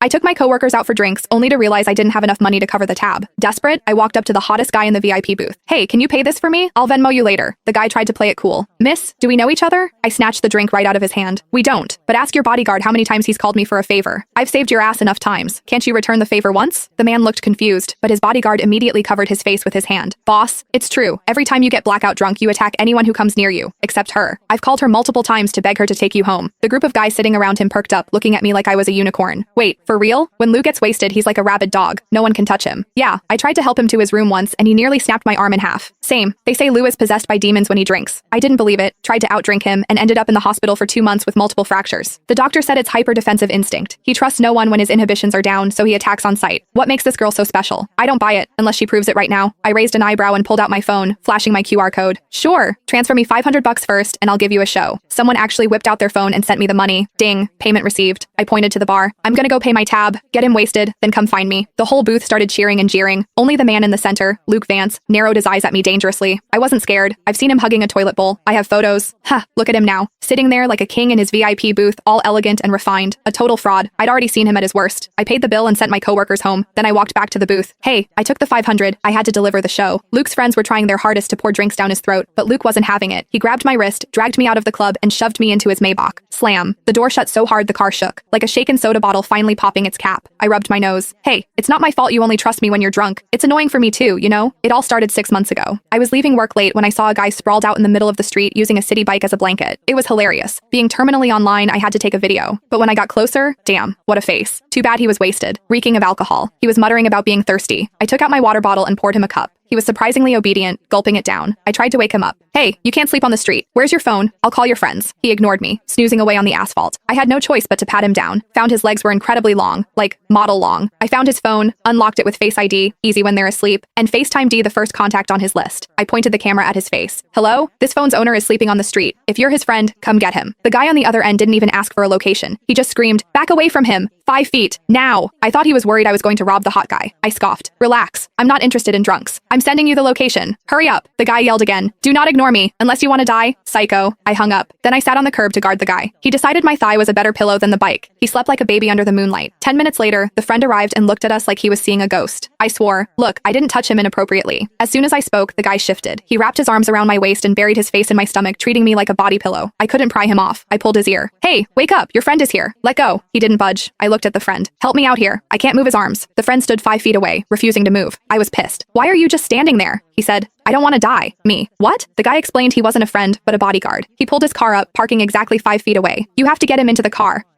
I took my coworkers out for drinks, only to realize I didn't have enough money to cover the tab. Desperate, I walked up to the hottest guy in the VIP booth. Hey, can you pay this for me? I'll Venmo you later. The guy tried to play it cool. Miss, do we know each other? I snatched the drink right out of his hand. We don't, but ask your bodyguard how many times he's called me for a favor. I've saved your ass enough times. Can't you return the favor once? The man looked confused, but his bodyguard immediately covered his face with his hand. Boss, it's true. Every time you get blackout drunk, you attack anyone who comes near you, except her. I've called her multiple times to beg her to take you home. The group of guys sitting around him perked up, looking at me like I was a unicorn. Wait, for real? When Lou gets wasted, he's like a rabid dog. No one can touch him. Yeah, I tried to help him to his room once, and he nearly snapped my arm in half. Same. They say Lou is possessed by demons when he drinks. I didn't believe it, tried to outdrink him, and ended up in the hospital for 2 months with multiple fractures. The doctor said it's hyper-defensive instinct. He trusts no one when his inhibitions are down, so he attacks on sight. What makes this girl so special? I don't buy it, unless she proves it right now. I raised an eyebrow and pulled out my phone, flashing my QR code. Sure, transfer me $500 first, and I'll give you a show. Someone actually whipped out their phone and sent me the money. Ding, payment received. I pointed to the bar. I'm gonna go pay my tab, get him wasted, then come find me. The whole booth started cheering and jeering. Only the man in the center, Luke Vance, narrowed his eyes at me dangerously. I wasn't scared. I've seen him hugging a toilet bowl. I have photos. Look at him now. Sitting there like a king in his VIP booth, all elegant and refined. A total fraud. I'd already seen him at his worst. I paid the bill and sent my coworkers home. Then I walked back to the booth. Hey, I took the 500. I had to deliver the show. Luke's friends were trying their hardest to pour drinks down his throat, but Luke wasn't having it. He grabbed my wrist, dragged me out of the club, and shoved me into his Maybach. Slam. The door shut so hard the car shook, like a shaken soda bottle finally popping its cap. I rubbed my nose. Hey, it's not my fault you only trust me when you're drunk. It's annoying for me too, you know? It all started 6 months ago. I was leaving work late when I saw a guy sprawled out in the middle of the street using a city bike as a blanket. It was hilarious. Being terminally online, I had to take a video. But when I got closer, damn, what a face. Too bad he was wasted, reeking of alcohol. He was muttering about being thirsty. I took out my water bottle and poured him a cup. He was surprisingly obedient, gulping it down. I tried to wake him up. Hey, you can't sleep on the street. Where's your phone? I'll call your friends. He ignored me, snoozing away on the asphalt. I had no choice but to pat him down. Found his legs were incredibly long, like model long. I found his phone, unlocked it with Face ID, easy when they're asleep, and FaceTimed the first contact on his list. I pointed the camera at his face. Hello? This phone's owner is sleeping on the street. If you're his friend, come get him. The guy on the other end didn't even ask for a location. He just screamed, back away from him. 5 feet. Now. I thought he was worried I was going to rob the hot guy. I scoffed. Relax. I'm not interested in drunks. I'm sending you the location. Hurry up. The guy yelled again. Do not ignore me, unless you want to die. Psycho. I hung up. Then I sat on the curb to guard the guy. He decided my thigh was a better pillow than the bike. He slept like a baby under the moonlight. 10 minutes later, the friend arrived and looked at us like he was seeing a ghost. I swore. Look, I didn't touch him inappropriately. As soon as I spoke, the guy shifted. He wrapped his arms around my waist and buried his face in my stomach, treating me like a body pillow. I couldn't pry him off. I pulled his ear. Hey, wake up. Your friend is here. Let go. He didn't budge. I looked at the friend. Help me out here. I can't move his arms. The friend stood 5 feet away, refusing to move. I was pissed. Why are you just standing there? He said. I don't want to die. Me. What? The guy explained he wasn't a friend, but a bodyguard. He pulled his car up, parking exactly 5 feet away. You have to get him into the car.